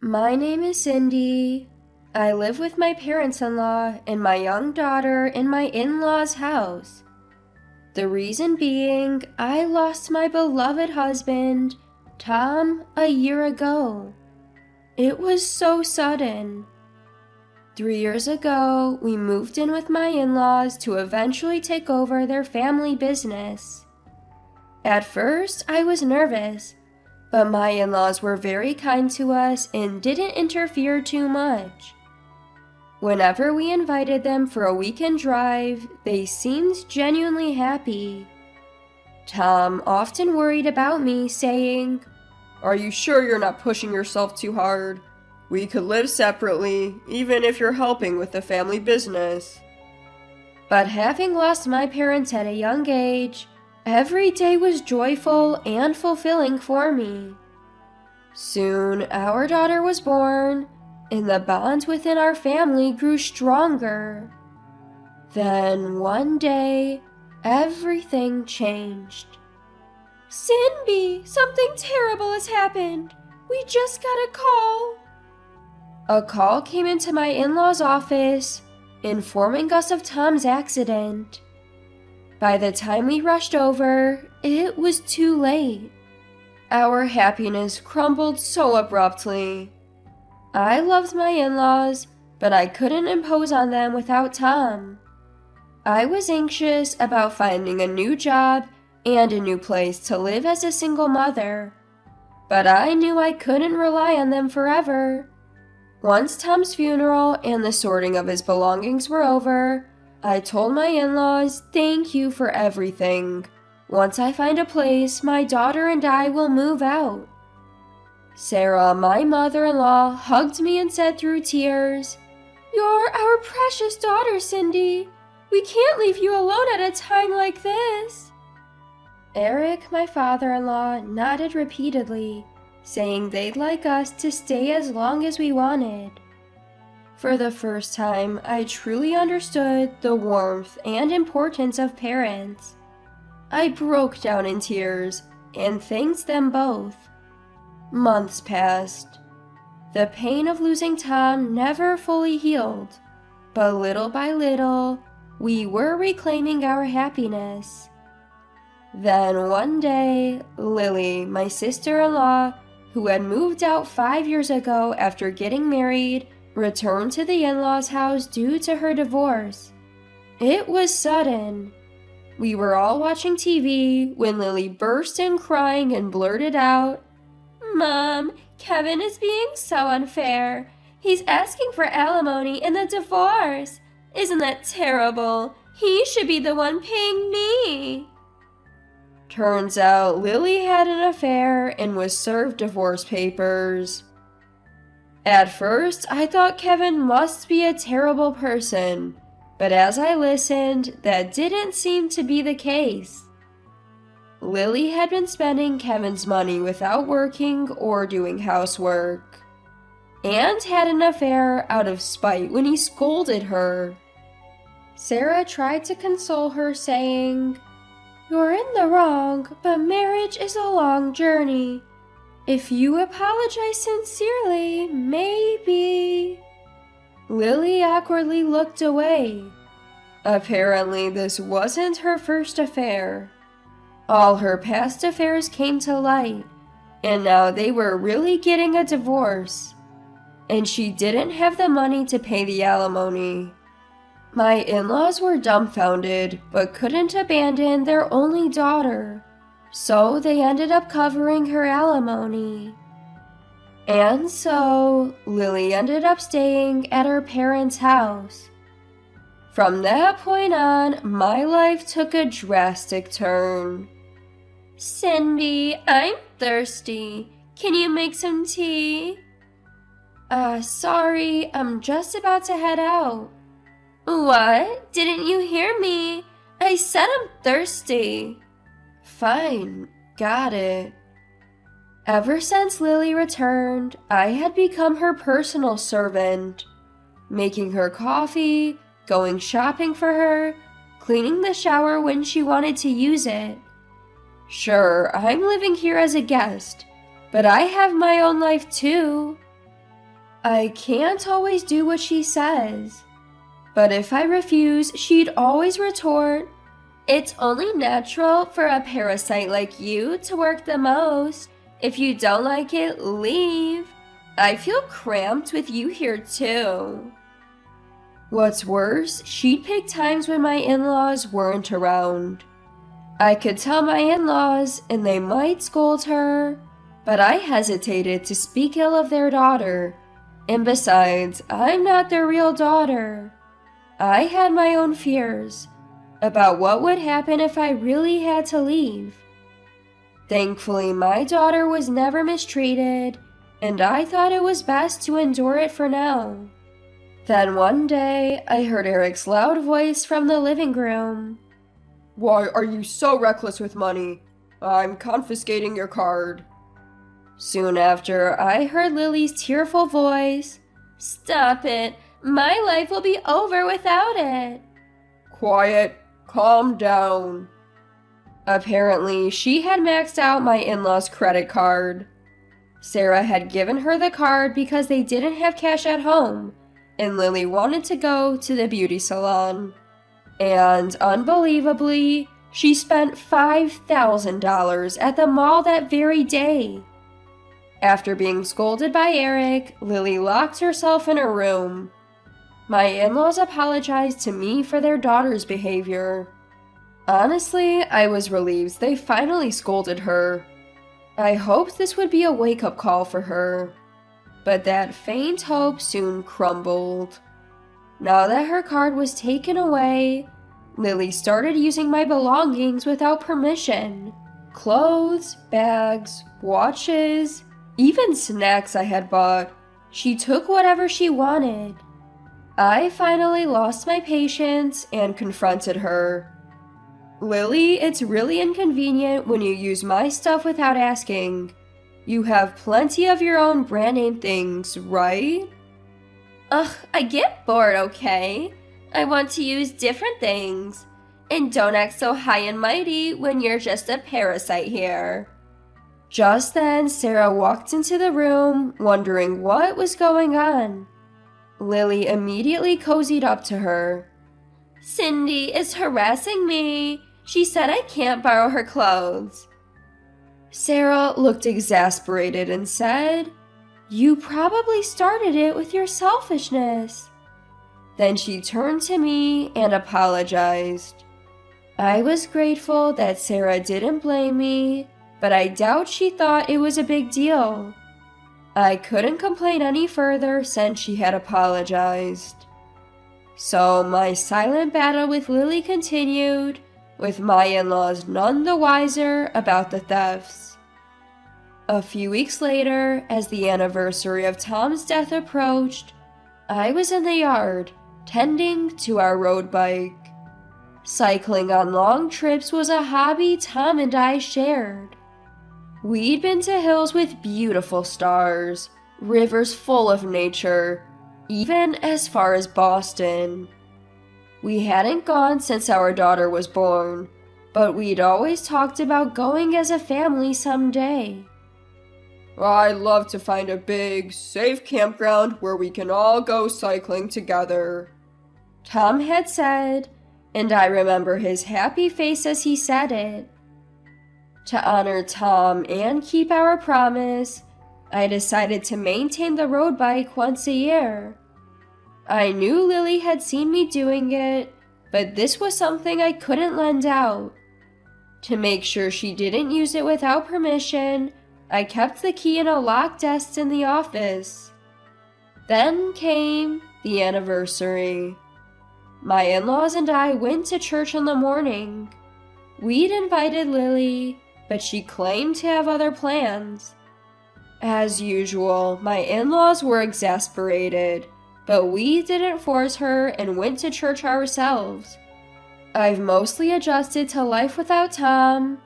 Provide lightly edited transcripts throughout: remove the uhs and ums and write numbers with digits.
My name is Cindy. I live with my parents-in-law and my young daughter in my in-laws' house. The reason being, I lost my beloved husband, Tom, a year ago. It was so sudden. 3 years ago, we moved in with my in-laws to eventually take over their family business. At first, I was nervous, but my in-laws were very kind to us and didn't interfere too much. Whenever we invited them for a weekend drive, they seemed genuinely happy. Tom often worried about me, saying, "Are you sure you're not pushing yourself too hard? We could live separately, even if you're helping with the family business." But having lost my parents at a young age, every day was joyful and fulfilling for me. Soon, our daughter was born, and the bond within our family grew stronger. Then, one day, everything changed. "Cindy, something terrible has happened. We just got a call." A call came into my in-laws' office, informing us of Tom's accident. By the time we rushed over, it was too late. Our happiness crumbled so abruptly. I loved my in-laws, but I couldn't impose on them without Tom. I was anxious about finding a new job and a new place to live as a single mother, but I knew I couldn't rely on them forever. Once Tom's funeral and the sorting of his belongings were over, I told my in-laws, "Thank you for everything. Once I find a place, my daughter and I will move out." Sarah, my mother-in-law, hugged me and said through tears, "You're our precious daughter, Cindy. We can't leave you alone at a time like this." Eric, my father-in-law, nodded repeatedly, saying they'd like us to stay as long as we wanted. For the first time, I truly understood the warmth and importance of parents. I broke down in tears and thanked them both. Months passed. The pain of losing Tom never fully healed, but little by little, we were reclaiming our happiness. Then one day, Lily, my sister-in-law, who had moved out 5 years ago after getting married, returned to the in-laws' house due to her divorce. It was sudden. We were all watching TV when Lily burst in crying and blurted out, "Mom, Kevin is being so unfair. He's asking for alimony in the divorce. Isn't that terrible? He should be the one paying me." Turns out Lily had an affair and was served divorce papers. At first, I thought Kevin must be a terrible person, but as I listened, that didn't seem to be the case. Lily had been spending Kevin's money without working or doing housework, and had an affair out of spite when he scolded her. Sarah tried to console her, saying, "You're in the wrong, but marriage is a long journey. If you apologize sincerely, maybe." Lily awkwardly looked away. Apparently, this wasn't her first affair. All her past affairs came to light, and now they were really getting a divorce. And she didn't have the money to pay the alimony. My in-laws were dumbfounded, but couldn't abandon their only daughter, so they ended up covering her alimony. And so, Lily ended up staying at her parents' house. From that point on, my life took a drastic turn. "Cindy, I'm thirsty. Can you make some tea?" Sorry, I'm just about to head out." "What? Didn't you hear me? I said I'm thirsty." "Fine, got it." Ever since Lily returned, I had become her personal servant, making her coffee, going shopping for her, cleaning the shower when she wanted to use it. Sure, I'm living here as a guest, but I have my own life too. I can't always do what she says. But if I refuse, she'd always retort, "It's only natural for a parasite like you to work the most. If you don't like it, leave. I feel cramped with you here too." What's worse, she'd pick times when my in-laws weren't around. I could tell my in-laws and they might scold her, but I hesitated to speak ill of their daughter. And besides, I'm not their real daughter. I had my own fears about what would happen if I really had to leave. Thankfully, my daughter was never mistreated, and I thought it was best to endure it for now. Then one day, I heard Eric's loud voice from the living room. "Why are you so reckless with money? I'm confiscating your card." Soon after, I heard Lily's tearful voice. "Stop it! My life will be over without it." "Quiet, calm down." Apparently, she had maxed out my in-laws' credit card. Sarah had given her the card because they didn't have cash at home, and Lily wanted to go to the beauty salon. And unbelievably, she spent $5,000 at the mall that very day. After being scolded by Eric, Lily locked herself in her room. My in-laws apologized to me for their daughter's behavior. Honestly, I was relieved they finally scolded her. I hoped this would be a wake-up call for her. But that faint hope soon crumbled. Now that her card was taken away, Lily started using my belongings without permission. Clothes, bags, watches, even snacks I had bought. She took whatever she wanted. I finally lost my patience and confronted her. "Lily, it's really inconvenient when you use my stuff without asking. You have plenty of your own brand name things, right?" "Ugh, I get bored, okay? I want to use different things. And don't act so high and mighty when you're just a parasite here." Just then, Sarah walked into the room, wondering what was going on. Lily immediately cozied up to her. "Cindy is harassing me. She said I can't borrow her clothes." Sarah looked exasperated and said, "You probably started it with your selfishness." Then she turned to me and apologized. I was grateful that Sarah didn't blame me, but I doubt she thought it was a big deal. I couldn't complain any further since she had apologized. So my silent battle with Lily continued, with my in-laws none the wiser about the thefts. A few weeks later, as the anniversary of Tom's death approached, I was in the yard, tending to our road bike. Cycling on long trips was a hobby Tom and I shared. We'd been to hills with beautiful stars, rivers full of nature, even as far as Boston. We hadn't gone since our daughter was born, but we'd always talked about going as a family someday. "I'd love to find a big, safe campground where we can all go cycling together," Tom had said, and I remember his happy face as he said it. To honor Tom and keep our promise, I decided to maintain the road bike once a year. I knew Lily had seen me doing it, but this was something I couldn't lend out. To make sure she didn't use it without permission, I kept the key in a locked desk in the office. Then came the anniversary. My in-laws and I went to church in the morning. We'd invited Lily, but she claimed to have other plans. As usual, my in-laws were exasperated, but we didn't force her and went to church ourselves. I've mostly adjusted to life without Tom,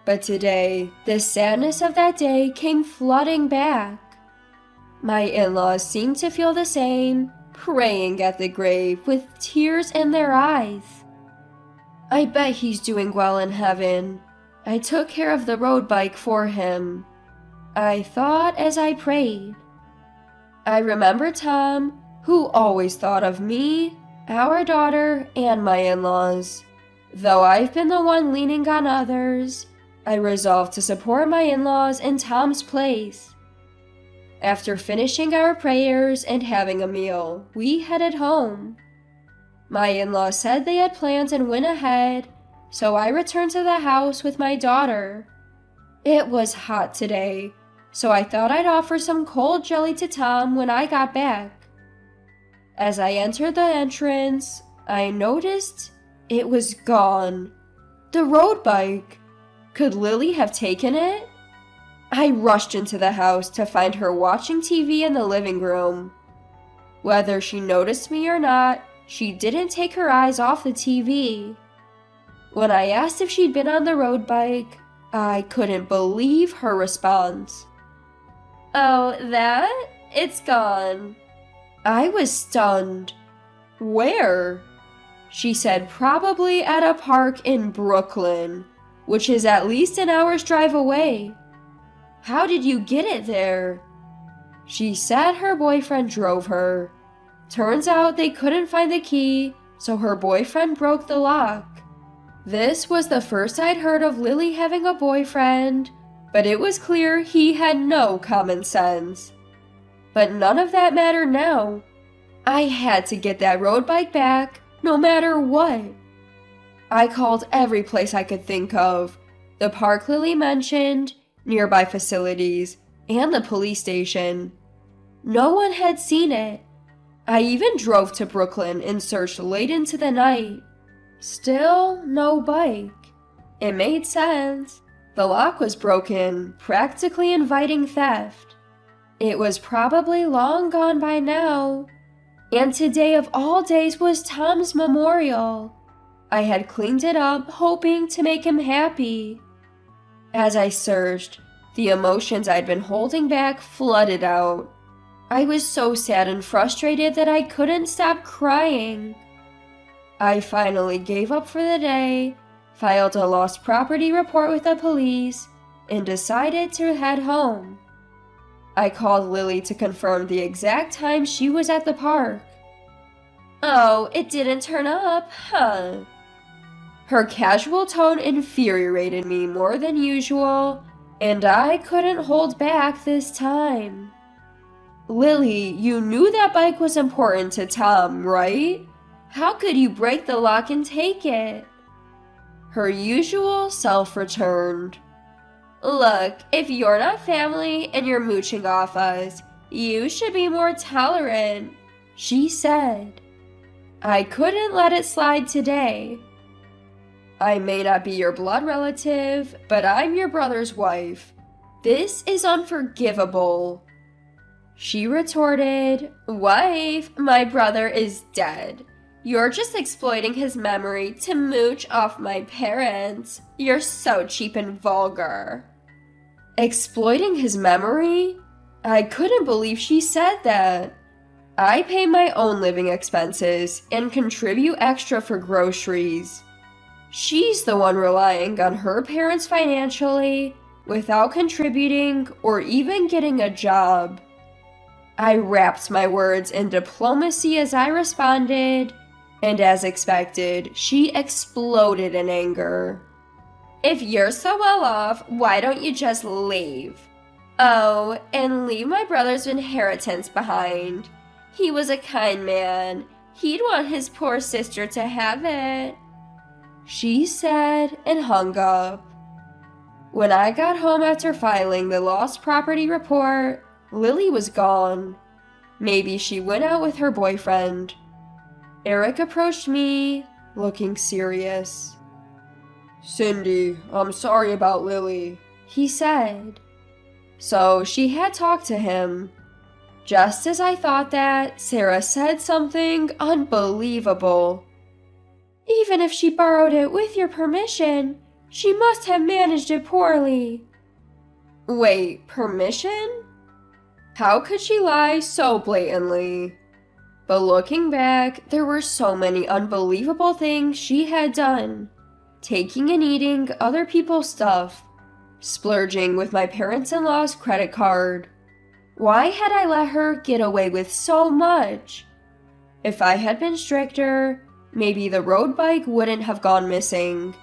but today, the sadness of that day came flooding back. My in-laws seemed to feel the same, praying at the grave with tears in their eyes. I bet he's doing well in heaven. I took care of the road bike for him, I thought as I prayed. I remember Tom, who always thought of me, our daughter, and my in-laws. Though I've been the one leaning on others, I resolved to support my in-laws in Tom's place. After finishing our prayers and having a meal, we headed home. My in-laws said they had plans and went ahead, so I returned to the house with my daughter. It was hot today, so I thought I'd offer some cold jelly to Tom when I got back. As I entered the entrance, I noticed it was gone. The road bike. Could Lily have taken it? I rushed into the house to find her watching TV in the living room. Whether she noticed me or not, she didn't take her eyes off the TV. When I asked if she'd been on the road bike, I couldn't believe her response. "Oh, that? It's gone." I was stunned. "Where?" She said probably at a park in Brooklyn, which is at least an hour's drive away. "How did you get it there?" She said her boyfriend drove her. Turns out they couldn't find the key, so her boyfriend broke the lock. This was the first I'd heard of Lily having a boyfriend, but it was clear he had no common sense. But none of that mattered now. I had to get that road bike back, no matter what. I called every place I could think of, the park Lily mentioned, nearby facilities, and the police station. No one had seen it. I even drove to Brooklyn and searched late into the night. Still no bike. It made sense. The lock was broken, practically inviting theft. It was probably long gone by now. And today of all days was Tom's memorial. I had cleaned it up, hoping to make him happy. As I searched, the emotions I'd been holding back flooded out. I was so sad and frustrated that I couldn't stop crying. I finally gave up for the day, filed a lost property report with the police, and decided to head home. I called Lily to confirm the exact time she was at the park. "Oh, it didn't turn up, huh?" Her casual tone infuriated me more than usual, and I couldn't hold back this time. "Lily, you knew that bike was important to Tom, right? How could you break the lock and take it?" Her usual self returned. "Look, if you're not family and you're mooching off us, you should be more tolerant," she said. I couldn't let it slide today. "I may not be your blood relative, but I'm your brother's wife. This is unforgivable." She retorted, "Wife, my brother is dead. You're just exploiting his memory to mooch off my parents. You're so cheap and vulgar." Exploiting his memory? I couldn't believe she said that. I pay my own living expenses and contribute extra for groceries. She's the one relying on her parents financially without contributing or even getting a job. I wrapped my words in diplomacy as I responded, and as expected, she exploded in anger. "If you're so well off, why don't you just leave? Oh, and leave my brother's inheritance behind. He was a kind man. He'd want his poor sister to have it," she said and hung up. When I got home after filing the lost property report, Lily was gone. Maybe she went out with her boyfriend. Eric approached me, looking serious. "Cindy, I'm sorry about Lily," he said. So she had talked to him. Just as I thought that, Sarah said something unbelievable. "Even if she borrowed it with your permission, she must have managed it poorly." Wait, permission? How could she lie so blatantly? But looking back, there were so many unbelievable things she had done. Taking and eating other people's stuff. Splurging with my parents-in-law's credit card. Why had I let her get away with so much? If I had been stricter, maybe the road bike wouldn't have gone missing.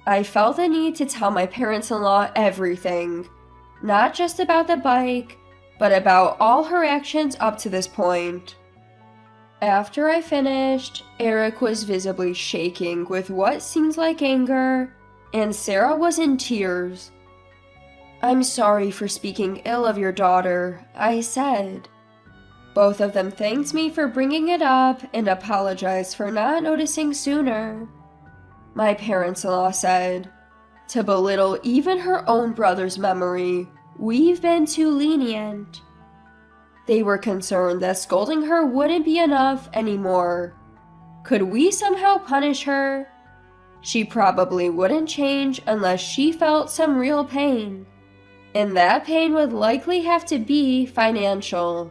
I felt the need to tell my parents-in-law everything, not just about the bike, but about all her actions up to this point. After I finished, Eric was visibly shaking with what seemed like anger, and Sarah was in tears. "I'm sorry for speaking ill of your daughter," I said. Both of them thanked me for bringing it up and apologized for not noticing sooner. My parents-in-law said, "To belittle even her own brother's memory, we've been too lenient." They were concerned that scolding her wouldn't be enough anymore. Could we somehow punish her? She probably wouldn't change unless she felt some real pain, and that pain would likely have to be financial.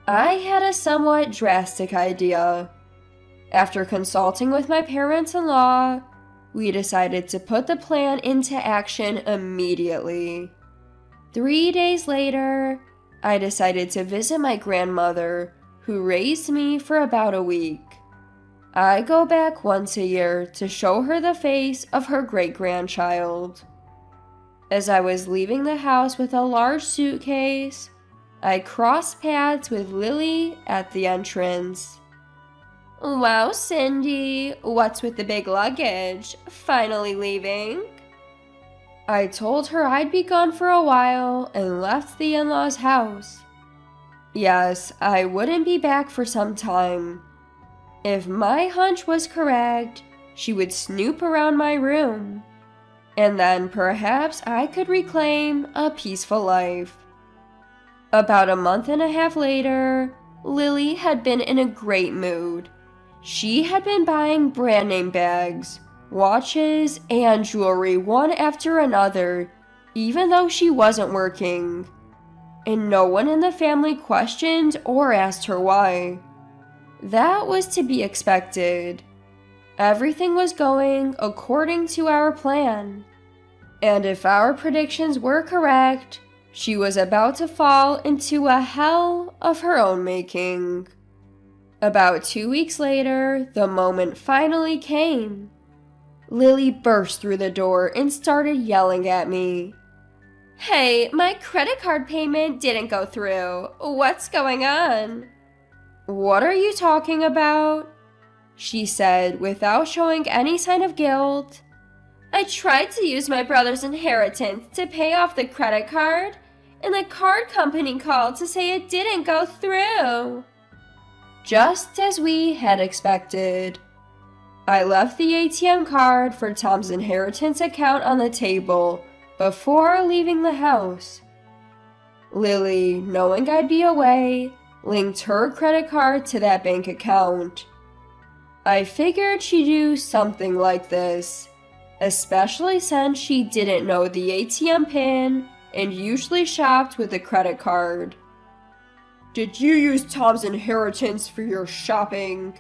I had a somewhat drastic idea. After consulting with my parents-in-law, we decided to put the plan into action immediately. 3 days later, I decided to visit my grandmother, who raised me for about a week. I go back once a year to show her the face of her great-grandchild. As I was leaving the house with a large suitcase, I crossed paths with Lily at the entrance. "Wow, Cindy, what's with the big luggage? Finally leaving?" I told her I'd be gone for a while and left the in-laws' house. Yes, I wouldn't be back for some time. If my hunch was correct, she would snoop around my room, and then perhaps I could reclaim a peaceful life. About a month and a half later, Lily had been in a great mood. She had been buying brand name bags, watches, and jewelry one after another, even though she wasn't working. And no one in the family questioned or asked her why. That was to be expected. Everything was going according to our plan. And if our predictions were correct, she was about to fall into a hell of her own making. About 2 weeks later, the moment finally came. Lily burst through the door and started yelling at me. "Hey, my credit card payment didn't go through. What's going on?" "What are you talking about?" she said without showing any sign of guilt. "I tried to use my brother's inheritance to pay off the credit card, and the card company called to say it didn't go through." Just as we had expected. I left the ATM card for Tom's inheritance account on the table before leaving the house. Lily, knowing I'd be away, linked her credit card to that bank account. I figured she'd do something like this, especially since she didn't know the ATM PIN and usually shopped with a credit card. "Did you use Tom's inheritance for your shopping?"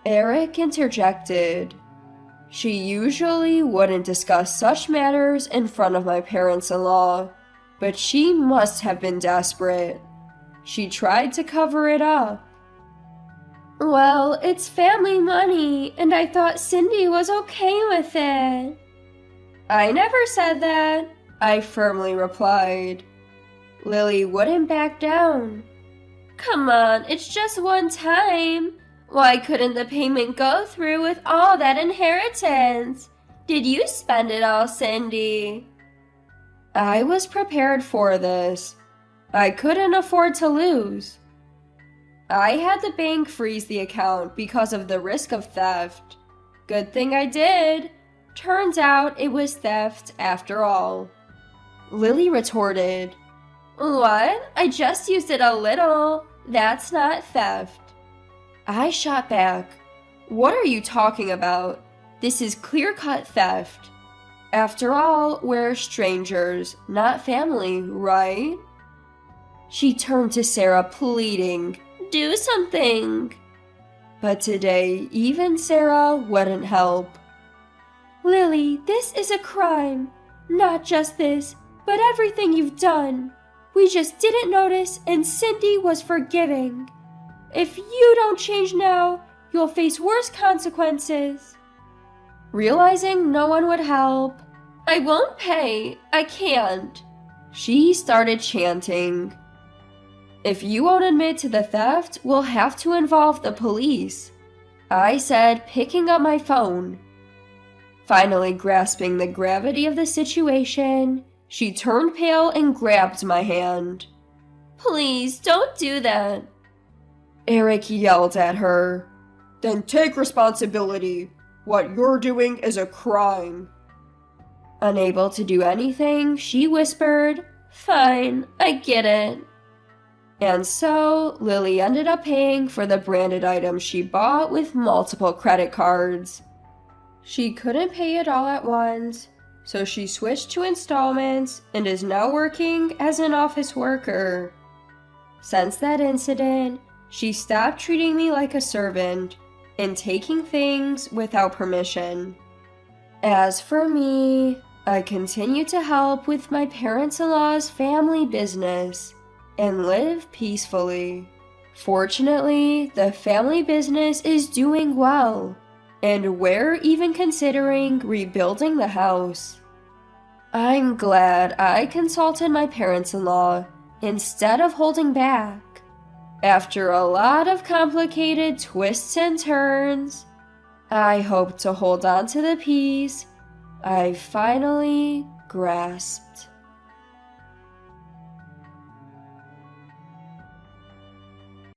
Eric interjected. She usually wouldn't discuss such matters in front of my parents-in-law, but she must have been desperate. She tried to cover it up. "Well, it's family money, and I thought Cindy was okay with it." "I never said that," I firmly replied. Lily wouldn't back down. "Come on, it's just one time. Why couldn't the payment go through with all that inheritance? Did you spend it all, Cindy?" I was prepared for this. I couldn't afford to lose. I had the bank freeze the account because of the risk of theft. Good thing I did. Turns out it was theft after all. Lily retorted, "What? I just used it a little. That's not theft." I shot back. "What are you talking about? This is clear-cut theft. After all, we're strangers, not family, right?" She turned to Sarah, pleading, "Do something." But today, even Sarah wouldn't help. "Lily, this is a crime. Not just this, but everything you've done. We just didn't notice, and Cindy was forgiving. If you don't change now, you'll face worse consequences. Realizing no one would help, I won't pay, I can't. She started chanting. If you won't admit to the theft, we'll have to involve the police, I said, picking up my phone. Finally grasping the gravity of the situation, she turned pale and grabbed my hand. Please, don't do that. Eric yelled at her. Then take responsibility. What you're doing is a crime. Unable to do anything, she whispered, Fine, I get it. And so, Lily ended up paying for the branded items she bought with multiple credit cards. She couldn't pay it all at once, so she switched to installments and is now working as an office worker. Since that incident, she stopped treating me like a servant and taking things without permission. As for me, I continue to help with my parents-in-law's family business and live peacefully. Fortunately, the family business is doing well, and we're even considering rebuilding the house. I'm glad I consulted my parents-in-law instead of holding back. After a lot of complicated twists and turns, I hope to hold on to the peace I finally grasped.